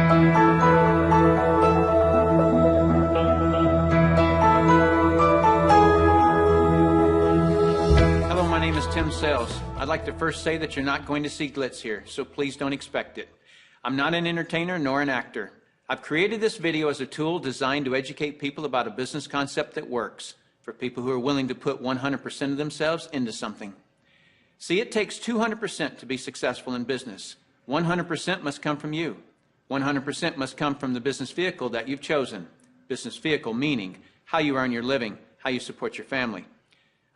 Hello, my name is Tim Sales. I'd like to first say that you're not going to see glitz here, so please don't expect it. I'm not an entertainer nor an actor. I've created this video as a tool designed to educate people about a business concept that works, for people who are willing to put 100% of themselves into something. See, it takes 200% to be successful in business. 100% must come from you. 100% must come from the business vehicle that you've chosen. Business vehicle meaning how you earn your living, how you support your family.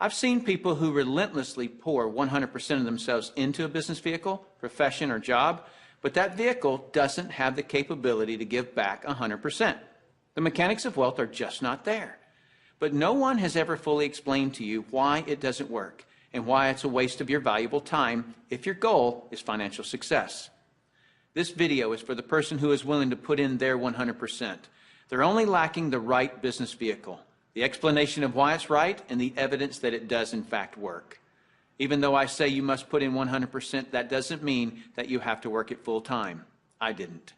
I've seen people who relentlessly pour 100% of themselves into a business vehicle, profession, or job, but that vehicle doesn't have the capability to give back 100%. The mechanics of wealth are just not there. But no one has ever fully explained to you why it doesn't work and why it's a waste of your valuable time if your goal is financial success. This video is for the person who is willing to put in their 100%. They're only lacking the right business vehicle, the explanation of why it's right, and the evidence that it does in fact work. Even though I say you must put in 100%, that doesn't mean that you have to work it full time. I didn't.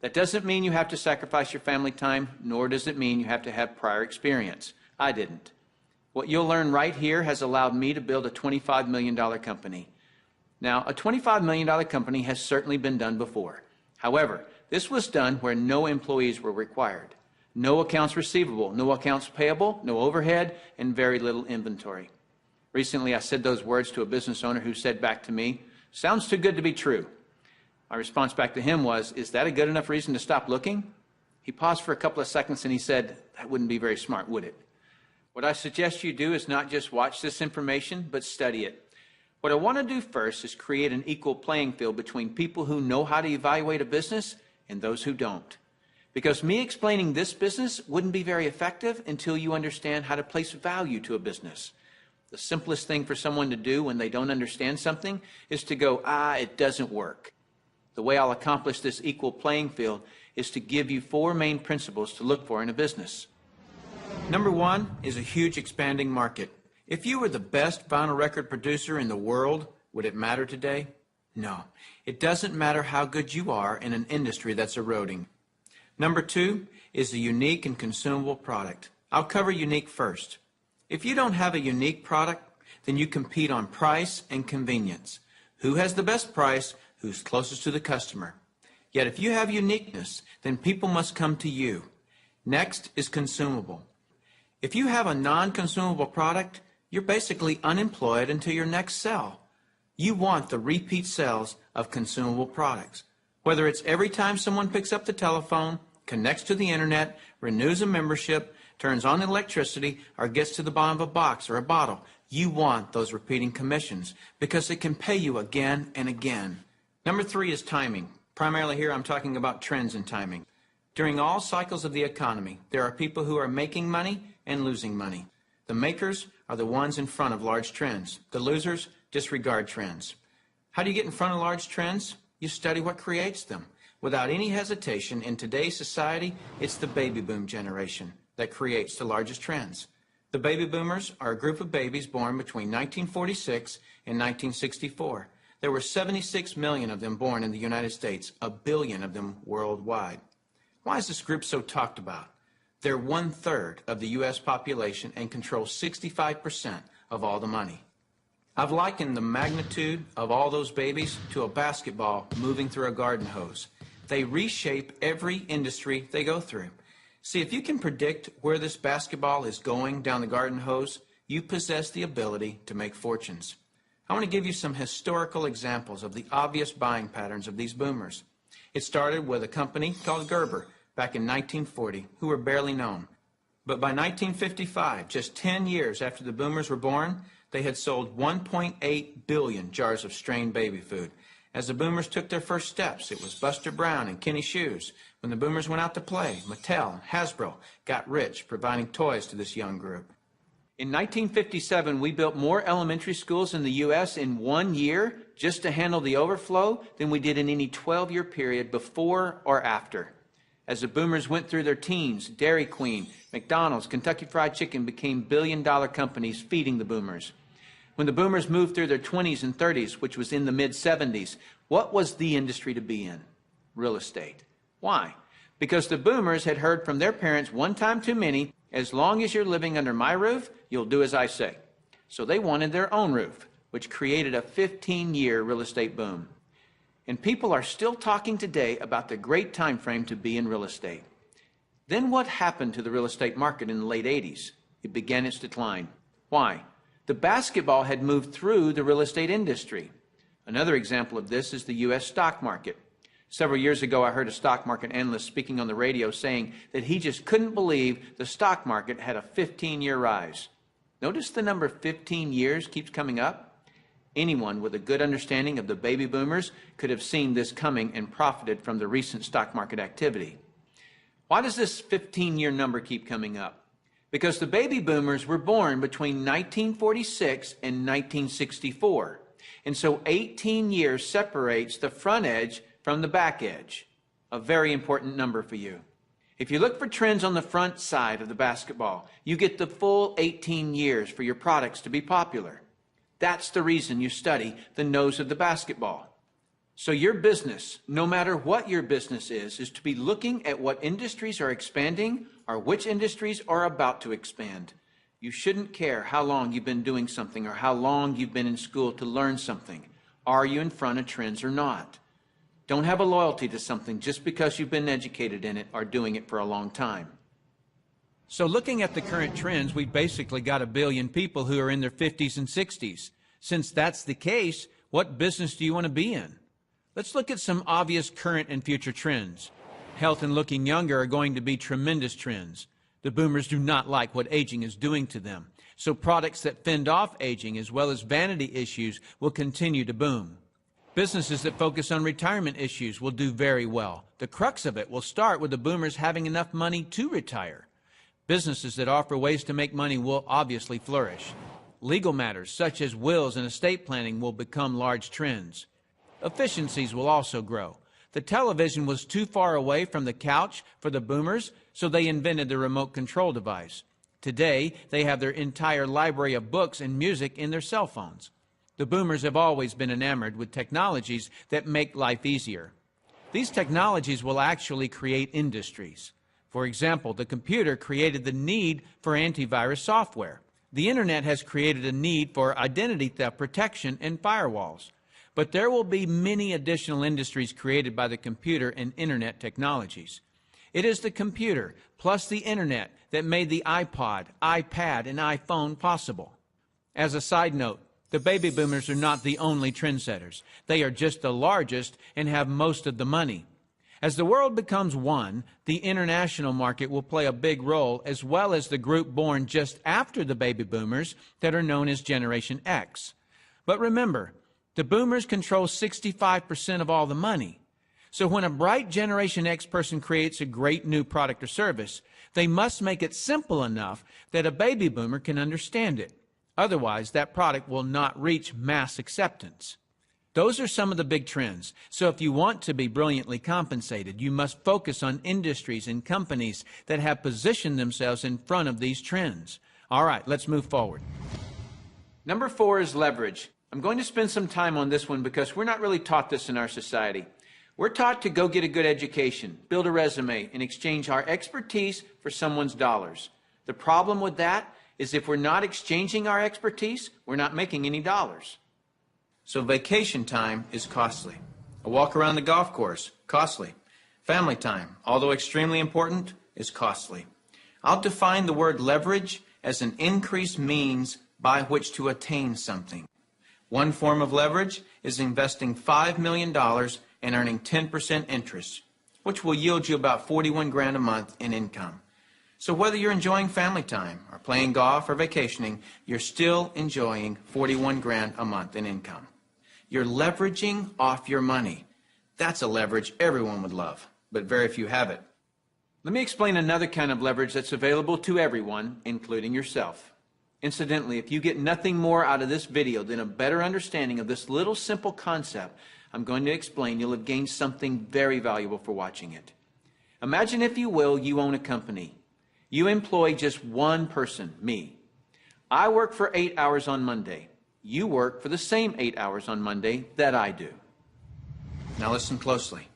That doesn't mean you have to sacrifice your family time, nor does it mean you have to have prior experience. I didn't. What you'll learn right here has allowed me to build a $25 million company. Now, a $25 million company has certainly been done before. However, this was done where no employees were required. No accounts receivable, no accounts payable, no overhead, and very little inventory. Recently, I said those words to a business owner who said back to me, "Sounds too good to be true." My response back to him was, "Is that a good enough reason to stop looking?" He paused for a couple of seconds and he said, "That wouldn't be very smart, would it?" What I suggest you do is not just watch this information, but study it. What I want to do first is create an equal playing field between people who know how to evaluate a business and those who don't. Because me explaining this business wouldn't be very effective until you understand how to place value to a business. The simplest thing for someone to do when they don't understand something is to go, it doesn't work. The way I'll accomplish this equal playing field is to give you 4 main principles to look for in a business. Number 1 is a huge expanding market. If you were the best vinyl record producer in the world, would it matter today? No. It doesn't matter how good you are in an industry that's eroding. Number 2 is a unique and consumable product. I'll cover unique first. If you don't have a unique product, then you compete on price and convenience. Who has the best price? Who's closest to the customer? Yet if you have uniqueness, then people must come to you. Next is consumable. If you have a non-consumable product, you're basically unemployed until your next sell. You want the repeat sales of consumable products. Whether it's every time someone picks up the telephone, connects to the internet, renews a membership, turns on electricity, or gets to the bottom of a box or a bottle, you want those repeating commissions because it can pay you again and again. Number 3 is timing. Primarily here I'm talking about trends in timing. During all cycles of the economy, there are people who are making money and losing money. The makers are the ones in front of large trends. The losers disregard trends. How do you get in front of large trends? You study what creates them. Without any hesitation, in today's society, it's the baby boom generation that creates the largest trends. The baby boomers are a group of babies born between 1946 and 1964. There were 76 million of them born in the United States, 1 billion of them worldwide. Why is this group so talked about? They're 1/3 of the U.S. population and control 65% of all the money. I've likened the magnitude of all those babies to a basketball moving through a garden hose. They reshape every industry they go through. See, if you can predict where this basketball is going down the garden hose, you possess the ability to make fortunes. I want to give you some historical examples of the obvious buying patterns of these boomers. It started with a company called Gerber back in 1940, who were barely known. But by 1955, just 10 years after the boomers were born, they had sold 1.8 billion jars of strained baby food. As the boomers took their first steps, it was Buster Brown and Kenny Shoes. When the boomers went out to play, Mattel and Hasbro got rich providing toys to this young group. In 1957, we built more elementary schools in the U.S. in 1 year just to handle the overflow than we did in any 12-year period before or after. As the boomers went through their teens, Dairy Queen, McDonald's, Kentucky Fried Chicken became billion-dollar companies feeding the boomers. When the boomers moved through their 20s and 30s, which was in the mid-70s, what was the industry to be in? Real estate. Why? Because the boomers had heard from their parents one time too many, as long as you're living under my roof, you'll do as I say. So they wanted their own roof, which created a 15-year real estate boom. And people are still talking today about the great time frame to be in real estate. Then what happened to the real estate market in the late 80s? It began its decline. Why? The basketball had moved through the real estate industry. Another example of this is the U.S. stock market. Several years ago, I heard a stock market analyst speaking on the radio saying that he just couldn't believe the stock market had a 15-year rise. Notice the number 15 years keeps coming up. Anyone with a good understanding of the baby boomers could have seen this coming and profited from the recent stock market activity. Why does this 15-year number keep coming up? Because the baby boomers were born between 1946 and 1964. And so 18 years separates the front edge from the back edge. A very important number for you. If you look for trends on the front side of the basketball, you get the full 18 years for your products to be popular. That's the reason you study the nose of the basketball. So your business, no matter what your business is to be looking at what industries are expanding or which industries are about to expand. You shouldn't care how long you've been doing something or how long you've been in school to learn something. Are you in front of trends or not? Don't have a loyalty to something just because you've been educated in it or doing it for a long time. So looking at the current trends, we've basically got 1 billion people who are in their 50s and 60s. Since that's the case, what business do you want to be in? Let's look at some obvious current and future trends. Health and looking younger are going to be tremendous trends. The boomers do not like what aging is doing to them. So products that fend off aging as well as vanity issues will continue to boom. Businesses that focus on retirement issues will do very well. The crux of it will start with the boomers having enough money to retire. Businesses that offer ways to make money will obviously flourish. Legal matters such as wills and estate planning will become large trends. Efficiencies will also grow. The television was too far away from the couch for the boomers, so they invented the remote control device. Today, they have their entire library of books and music in their cell phones. The boomers have always been enamored with technologies that make life easier. These technologies will actually create industries. For example, the computer created the need for antivirus software. The internet has created a need for identity theft protection and firewalls. But there will be many additional industries created by the computer and internet technologies. It is the computer plus the internet that made the iPod, iPad, and iPhone possible. As a side note, the baby boomers are not the only trendsetters. They are just the largest and have most of the money. As the world becomes one, the international market will play a big role, as well as the group born just after the baby boomers that are known as Generation X. But remember, the boomers control 65% of all the money. So when a bright Generation X person creates a great new product or service, they must make it simple enough that a baby boomer can understand it. Otherwise, that product will not reach mass acceptance. Those are some of the big trends. So if you want to be brilliantly compensated, you must focus on industries and companies that have positioned themselves in front of these trends. All right, let's move forward. Number 4 is leverage. I'm going to spend some time on this one because we're not really taught this in our society. We're taught to go get a good education, build a resume, and exchange our expertise for someone's dollars. The problem with that is if we're not exchanging our expertise, we're not making any dollars. So vacation time is costly. A walk around the golf course, costly. Family time, although extremely important, is costly. I'll define the word leverage as an increased means by which to attain something. One form of leverage is investing $5 million and earning 10% interest, which will yield you about 41 grand a month in income. So whether you're enjoying family time or playing golf or vacationing, you're still enjoying 41 grand a month in income. You're leveraging off your money. That's a leverage everyone would love, but very few have it. Let me explain another kind of leverage that's available to everyone, including yourself. Incidentally, if you get nothing more out of this video than a better understanding of this little simple concept I'm going to explain, you'll have gained something very valuable for watching it. Imagine, if you will, you own a company. You employ just one person, me. I work for 8 hours on Monday. You work for the same 8 hours on Monday that I do. Now listen closely.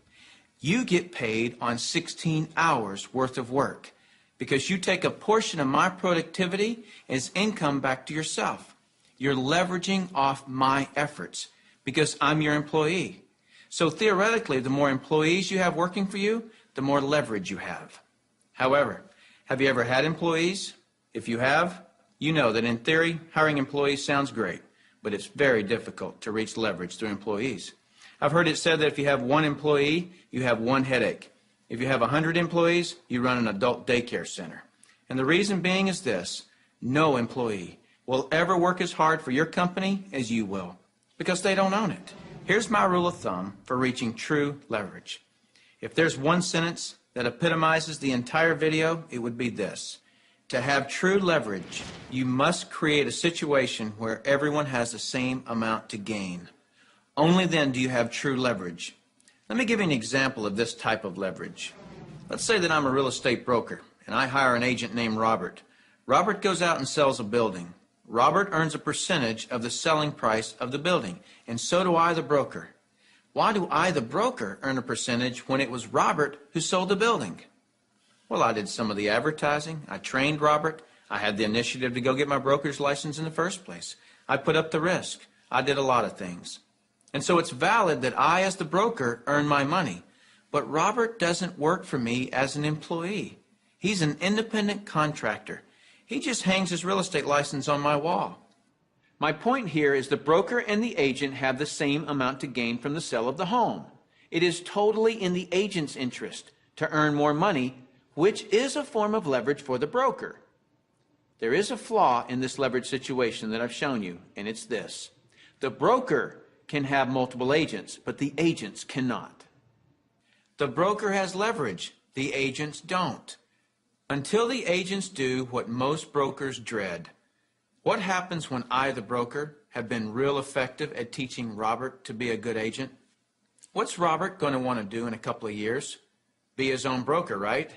You get paid on 16 hours worth of work because you take a portion of my productivity as income back to yourself. You're leveraging off my efforts because I'm your employee. So theoretically, the more employees you have working for you, the more leverage you have. However, have you ever had employees? If you have, you know that in theory, hiring employees sounds great, but it's very difficult to reach leverage through employees. I've heard it said that if you have one employee, you have one headache. If you have 100 employees, you run an adult daycare center. And the reason being is this: no employee will ever work as hard for your company as you will, because they don't own it. Here's my rule of thumb for reaching true leverage. If there's one sentence that epitomizes the entire video, it would be this: to have true leverage, you must create a situation where everyone has the same amount to gain. Only then do you have true leverage. Let me give you an example of this type of leverage. Let's say that I'm a real estate broker and I hire an agent named Robert. Robert goes out and sells a building. Robert earns a percentage of the selling price of the building, and so do I, the broker. Why do I, the broker, earn a percentage when it was Robert who sold the building? Well, I did some of the advertising. I trained Robert. I had the initiative to go get my broker's license in the first place. I put up the risk. I did a lot of things. And so it's valid that I, as the broker, earn my money. But Robert doesn't work for me as an employee. He's an independent contractor. He just hangs his real estate license on my wall. My point here is the broker and the agent have the same amount to gain from the sale of the home. It is totally in the agent's interest to earn more money, which is a form of leverage for the broker. There is a flaw in this leverage situation that I've shown you, and it's this: the broker can have multiple agents, but the agents cannot. The broker has leverage, the agents don't. Until the agents do what most brokers dread. What happens when I, the broker, have been real effective at teaching Robert to be a good agent? What's Robert going to want to do in a couple of years? Be his own broker, right?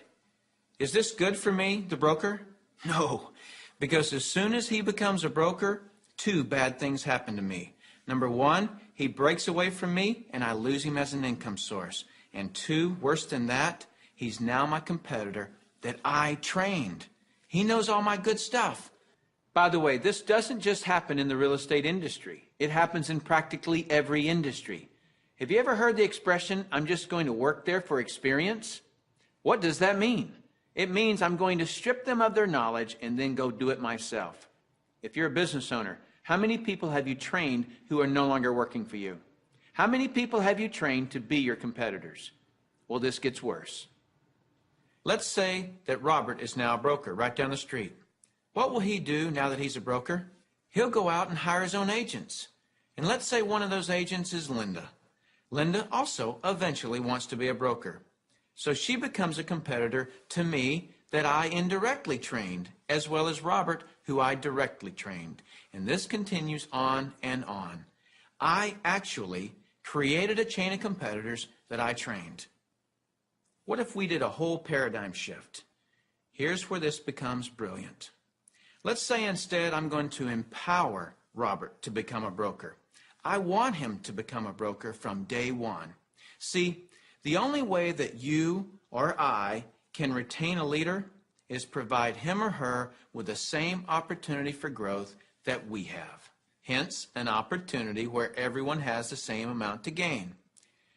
Is this good for me, the broker? No, because as soon as he becomes a broker, two bad things happen to me. Number one, he breaks away from me and I lose him as an income source. And two, worse than that, he's now my competitor that I trained. He knows all my good stuff. By the way, this doesn't just happen in the real estate industry. It happens in practically every industry. Have you ever heard the expression, "I'm just going to work there for experience"? What does that mean? It means I'm going to strip them of their knowledge and then go do it myself. If you're a business owner, how many people have you trained who are no longer working for you? How many people have you trained to be your competitors? Well, this gets worse. Let's say that Robert is now a broker right down the street. What will he do now that he's a broker? He'll go out and hire his own agents. And let's say one of those agents is Linda. Linda also eventually wants to be a broker. So she becomes a competitor to me that I indirectly trained, as well as Robert, who I directly trained. And this continues on and on. I actually created a chain of competitors that I trained. What if we did a whole paradigm shift? Here's where this becomes brilliant. Let's say instead I'm going to empower Robert to become a broker. I want him to become a broker from day one. See, the only way that you or I can retain a leader is provide him or her with the same opportunity for growth that we have. Hence, an opportunity where everyone has the same amount to gain.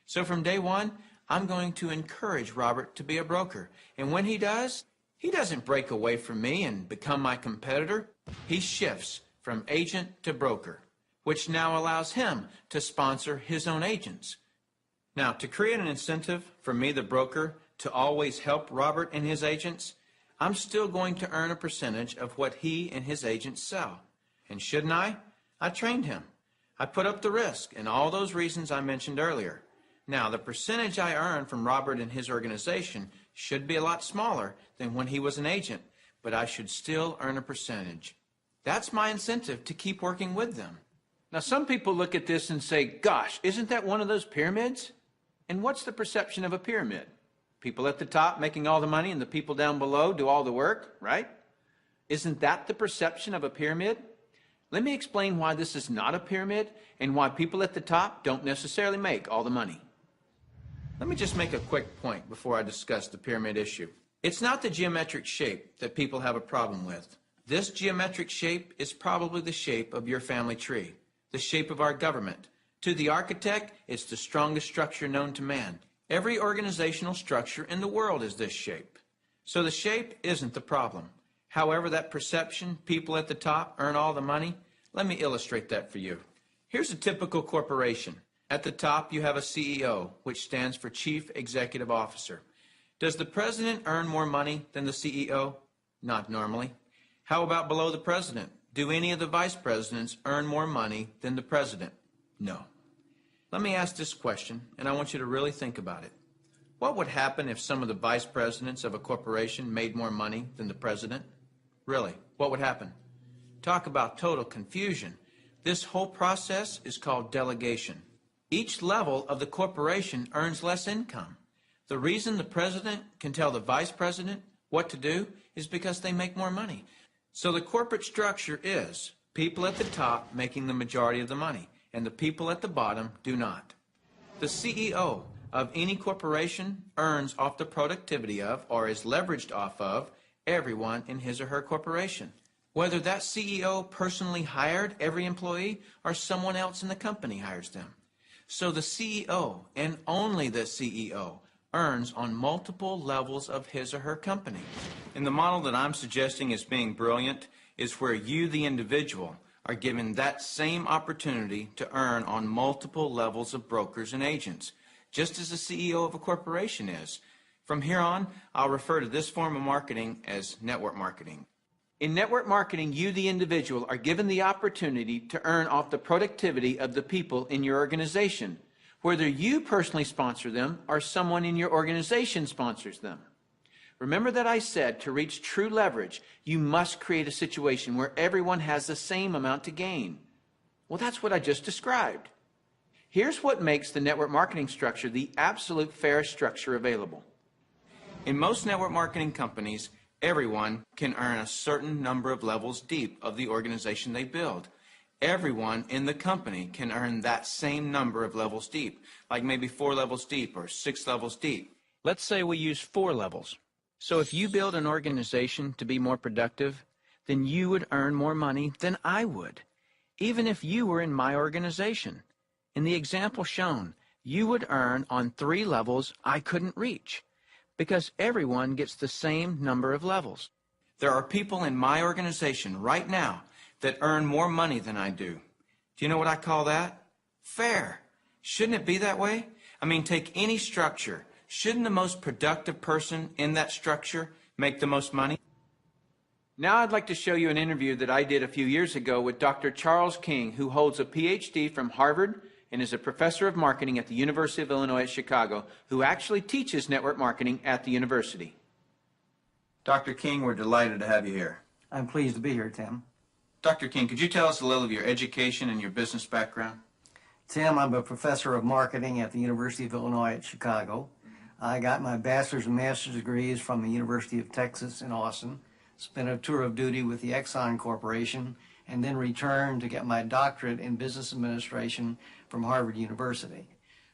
So from day one, I'm going to encourage Robert to be a broker. And when he does, he doesn't break away from me and become my competitor. He shifts from agent to broker, which now allows him to sponsor his own agents. Now, to create an incentive for me, the broker, to always help Robert and his agents, I'm still going to earn a percentage of what he and his agents sell. And shouldn't I? I trained him. I put up the risk and all those reasons I mentioned earlier. Now, the percentage I earn from Robert and his organization should be a lot smaller than when he was an agent, but I should still earn a percentage. That's my incentive to keep working with them. Now, some people look at this and say, gosh, isn't that one of those pyramids? And what's the perception of a pyramid? People at the top making all the money and the people down below do all the work, right? Isn't that the perception of a pyramid? Let me explain why this is not a pyramid and why people at the top don't necessarily make all the money. Let me just make a quick point before I discuss the pyramid issue. It's not the geometric shape that people have a problem with. This geometric shape is probably the shape of your family tree, the shape of our government. To the architect, it's the strongest structure known to man. Every organizational structure in the world is this shape. So the shape isn't the problem. However, that perception, people at the top earn all the money, let me illustrate that for you. Here's a typical corporation. At the top, you have a CEO, which stands for Chief Executive Officer. Does the president earn more money than the CEO? Not normally. How about below the president? Do any of the vice presidents earn more money than the president? No. Let me ask this question, and I want you to really think about it. What would happen if some of the vice presidents of a corporation made more money than the president? Really, what would happen? Talk about total confusion. This whole process is called delegation. Each level of the corporation earns less income. The reason the president can tell the vice president what to do is because they make more money. So the corporate structure is people at the top making the majority of the money, and the people at the bottom do not. The CEO of any corporation earns off the productivity of, or is leveraged off of, everyone in his or her corporation. Whether that CEO personally hired every employee or someone else in the company hires them. So the CEO, and only the CEO, earns on multiple levels of his or her company. And the model that I'm suggesting as being brilliant is where you, the individual, are given that same opportunity to earn on multiple levels of brokers and agents, just as the CEO of a corporation is. From here on, I'll refer to this form of marketing as network marketing. In network marketing, you, the individual, are given the opportunity to earn off the productivity of the people in your organization, whether you personally sponsor them or someone in your organization sponsors them. Remember that I said to reach true leverage, you must create a situation where everyone has the same amount to gain. Well, that's what I just described. Here's what makes the network marketing structure the absolute fairest structure available. In most network marketing companies, everyone can earn a certain number of levels deep of the organization they build. Everyone in the company can earn that same number of levels deep, like maybe 4 levels deep or 6 levels deep. Let's say we use 4 levels. So if you build an organization to be more productive, then you would earn more money than I would, even if you were in my organization. In the example shown, you would earn on 3 levels I couldn't reach, because everyone gets the same number of levels. There are people in my organization right now that earn more money than I do. Do you know what I call that? Fair. Shouldn't it be that way? I mean, take any structure. Shouldn't the most productive person in that structure make the most money? Now I'd like to show you an interview that I did a few years ago with Dr. Charles King, who holds a PhD from Harvard and is a professor of marketing at the University of Illinois at Chicago, who actually teaches network marketing at the university. Dr. King, we're delighted to have you here. I'm pleased to be here, Tim. Dr. King, could you tell us a little of your education and your business background? Tim, I'm a professor of marketing at the University of Illinois at Chicago. I got my bachelor's and master's degrees from the University of Texas in Austin, spent a tour of duty with the Exxon Corporation, and then returned to get my doctorate in business administration from Harvard University.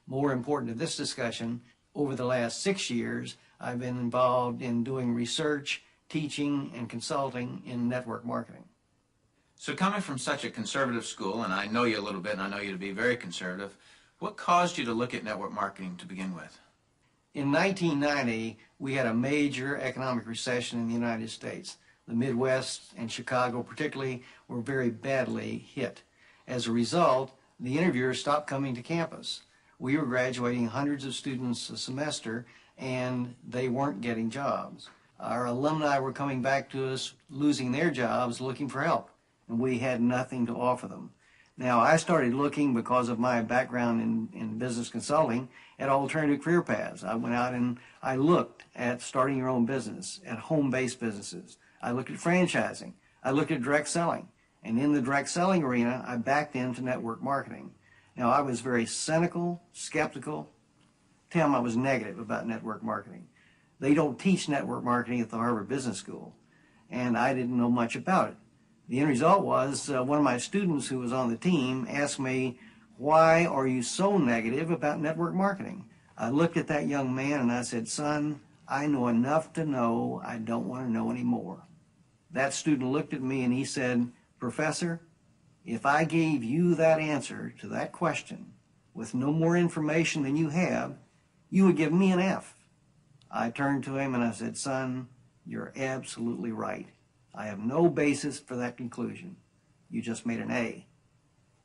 More important to this discussion, over the last 6 years, I've been involved in doing research, teaching, and consulting in network marketing. So coming from such a conservative school, and I know you a little bit, and I know you to be very conservative, what caused you to look at network marketing to begin with? In 1990, we had a major economic recession in the United States. The Midwest and Chicago particularly were very badly hit. As a result, the interviewers stopped coming to campus. We were graduating hundreds of students a semester, and they weren't getting jobs. Our alumni were coming back to us, losing their jobs, looking for help, and we had nothing to offer them. Now, I started looking, because of my background in business consulting, at alternative career paths. I went out and I looked at starting your own business, at home-based businesses. I looked at franchising. I looked at direct selling. And in the direct selling arena, I backed into network marketing. Now, I was very cynical, skeptical. Tim, I was negative about network marketing. They don't teach network marketing at the Harvard Business School, and I didn't know much about it. The end result was one of my students who was on the team asked me, "Why are you so negative about network marketing?" I looked at that young man and I said, son, I know enough to know I don't want to know any more. That student looked at me and he said, Professor, if I gave you that answer to that question with no more information than you have, you would give me an F. I turned to him and I said, son, you're absolutely right. I have no basis for that conclusion. You just made an A.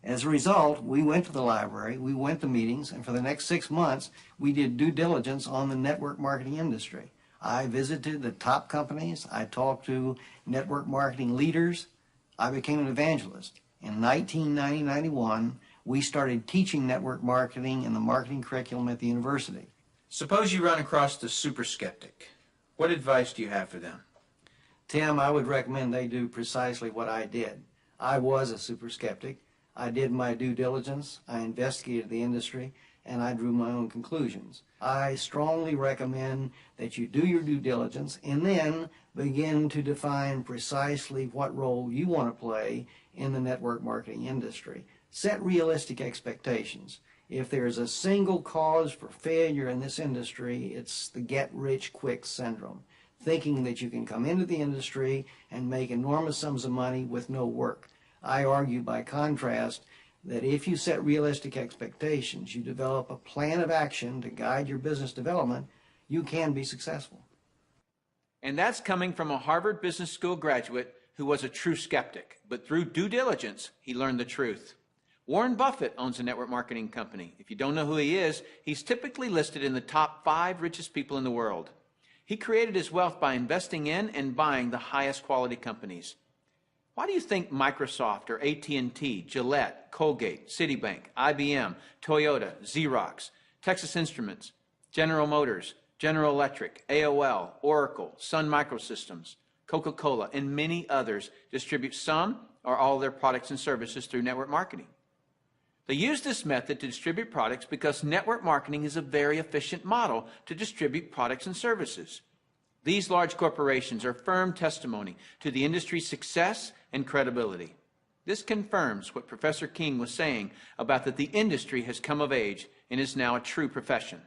As a result, we went to the library, we went to meetings, and for the next 6 months, we did due diligence on the network marketing industry. I visited the top companies, I talked to network marketing leaders, I became an evangelist. In 1990-91, we started teaching network marketing in the marketing curriculum at the university. Suppose you run across the super skeptic. What advice do you have for them? Tim, I would recommend they do precisely what I did. I was a super skeptic. I did my due diligence, I investigated the industry, and I drew my own conclusions. I strongly recommend that you do your due diligence and then begin to define precisely what role you want to play in the network marketing industry. Set realistic expectations. If there's a single cause for failure in this industry, it's the get-rich-quick syndrome, thinking that you can come into the industry and make enormous sums of money with no work. I argue, by contrast, that if you set realistic expectations, you develop a plan of action to guide your business development, you can be successful. And that's coming from a Harvard Business School graduate who was a true skeptic, but through due diligence, he learned the truth. Warren Buffett owns a network marketing company. If you don't know who he is, he's typically listed in the top 5 richest people in the world. He created his wealth by investing in and buying the highest quality companies. Why do you think Microsoft or AT&T, Gillette, Colgate, Citibank, IBM, Toyota, Xerox, Texas Instruments, General Motors, General Electric, AOL, Oracle, Sun Microsystems, Coca-Cola, and many others distribute some or all their products and services through network marketing? They use this method to distribute products because network marketing is a very efficient model to distribute products and services. These large corporations are firm testimony to the industry's success and credibility. This confirms what Professor King was saying about that the industry has come of age and is now a true profession.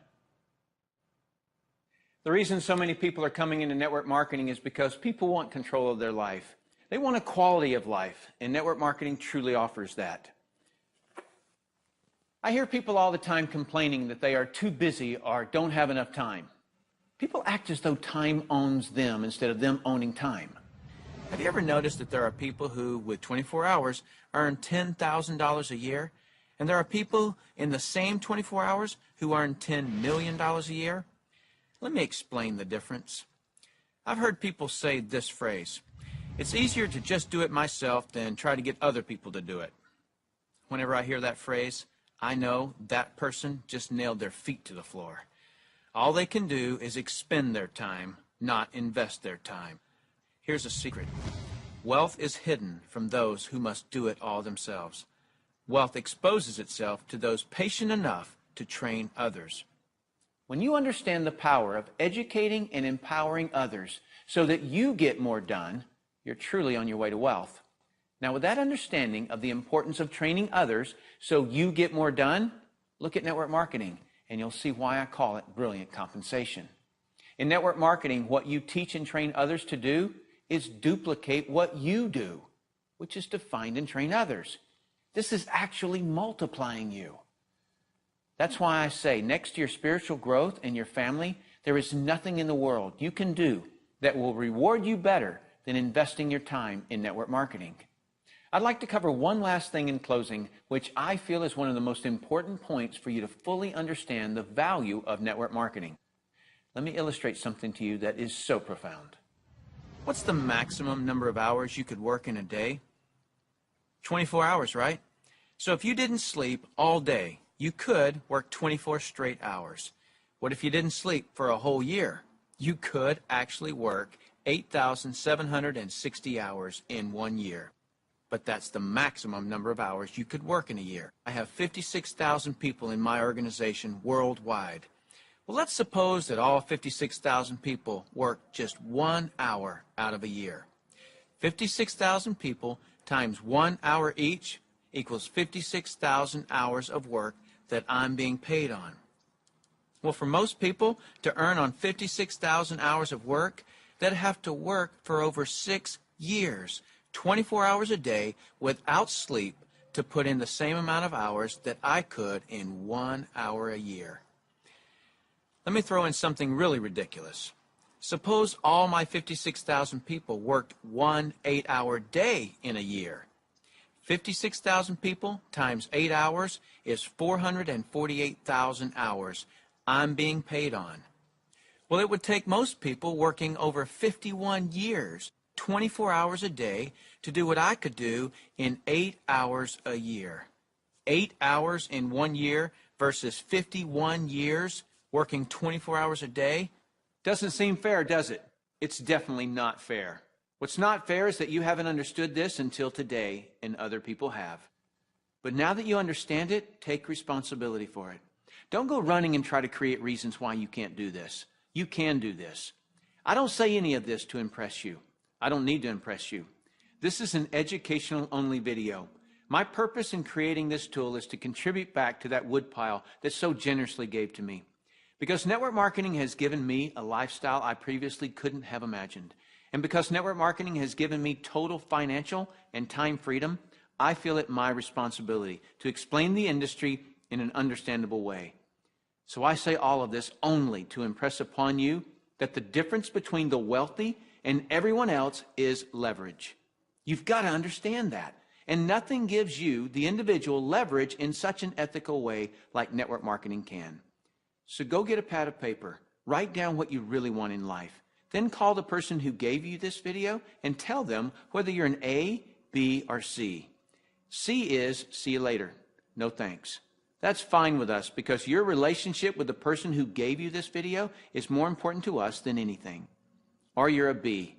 The reason so many people are coming into network marketing is because people want control of their life. They want a quality of life, and network marketing truly offers that. I hear people all the time complaining that they are too busy or don't have enough time. People act as though time owns them instead of them owning time. Have you ever noticed that there are people who, with 24 hours, earn $10,000 a year, and there are people in the same 24 hours who earn $10 million a year? Let me explain the difference. I've heard people say this phrase, "It's easier to just do it myself than try to get other people to do it." Whenever I hear that phrase, I know that person just nailed their feet to the floor. All they can do is expend their time, not invest their time. Here's a secret. Wealth is hidden from those who must do it all themselves. Wealth exposes itself to those patient enough to train others. When you understand the power of educating and empowering others so that you get more done, you're truly on your way to wealth. Now, with that understanding of the importance of training others so you get more done, look at network marketing, and you'll see why I call it brilliant compensation. In network marketing, what you teach and train others to do is duplicate what you do, which is to find and train others. This is actually multiplying you. That's why I say, next to your spiritual growth and your family, there is nothing in the world you can do that will reward you better than investing your time in network marketing. I'd like to cover one last thing in closing, which I feel is one of the most important points for you to fully understand the value of network marketing. Let me illustrate something to you that is so profound. What's the maximum number of hours you could work in a day? 24 hours, right? So if you didn't sleep all day, you could work 24 straight hours. What if you didn't sleep for a whole year? You could actually work 8,760 hours in 1 year. But that's the maximum number of hours you could work in a year. I have 56,000 people in my organization worldwide. Well, let's suppose that all 56,000 people work just 1 hour out of a year. 56,000 people times 1 hour each equals 56,000 hours of work that I'm being paid on. Well, for most people to earn on 56,000 hours of work, they'd have to work for over 6 years, 24 hours a day without sleep to put in the same amount of hours that I could in 1 hour a year. Let me throw in something really ridiculous. Suppose all my 56,000 people worked 1 8-hour day in a year. 56,000 people times 8 hours is 448,000 hours I'm being paid on. Well, it would take most people working over 51 years, 24 hours a day, to do what I could do in 8 hours a year. 8 hours in 1 year versus 51 years working 24 hours a day? Doesn't seem fair, does it? It's definitely not fair. What's not fair is that you haven't understood this until today, and other people have. But now that you understand it, take responsibility for it. Don't go running and try to create reasons why you can't do this. You can do this. I don't say any of this to impress you. I don't need to impress you. This is an educational-only video. My purpose in creating this tool is to contribute back to that woodpile that so generously gave to me. Because network marketing has given me a lifestyle I previously couldn't have imagined. And because network marketing has given me total financial and time freedom, I feel it my responsibility to explain the industry in an understandable way. So I say all of this only to impress upon you that the difference between the wealthy and everyone else is leverage. You've got to understand that. And nothing gives you, the individual, leverage in such an ethical way like network marketing can. So go get a pad of paper, write down what you really want in life. Then call the person who gave you this video and tell them whether you're an A, B, or C. C is, see you later, no thanks. That's fine with us because your relationship with the person who gave you this video is more important to us than anything. Or you're a B.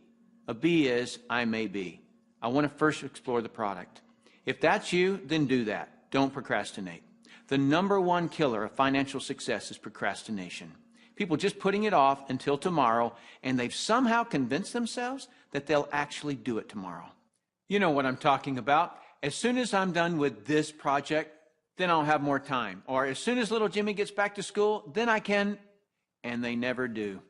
A B is, I may be. I want to first explore the product. If that's you, then do that. Don't procrastinate. The #1 killer of financial success is procrastination. People just putting it off until tomorrow, and they've somehow convinced themselves that they'll actually do it tomorrow. You know what I'm talking about. As soon as I'm done with this project, then I'll have more time. Or as soon as little Jimmy gets back to school, then I can, and they never do.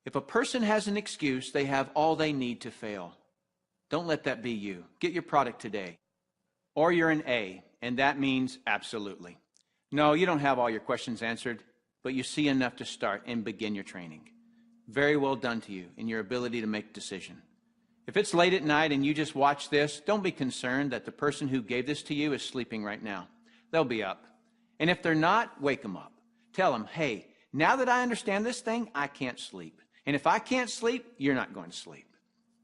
If a person has an excuse, they have all they need to fail. Don't let that be you. Get your product today. Or you're an A, and that means absolutely. No, you don't have all your questions answered, but you see enough to start and begin your training. Very well done to you in your ability to make a decision. If it's late at night and you just watch this, don't be concerned that the person who gave this to you is sleeping right now. They'll be up. And if they're not, wake them up. Tell them, hey, now that I understand this thing, I can't sleep. And if I can't sleep, you're not going to sleep.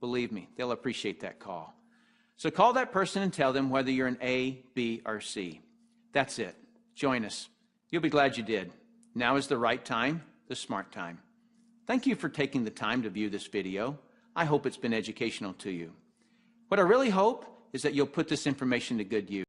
Believe me, they'll appreciate that call. So call that person and tell them whether you're an A, B, or C. That's it. Join us. You'll be glad you did. Now is the right time, the smart time. Thank you for taking the time to view this video. I hope it's been educational to you. What I really hope is that you'll put this information to good use.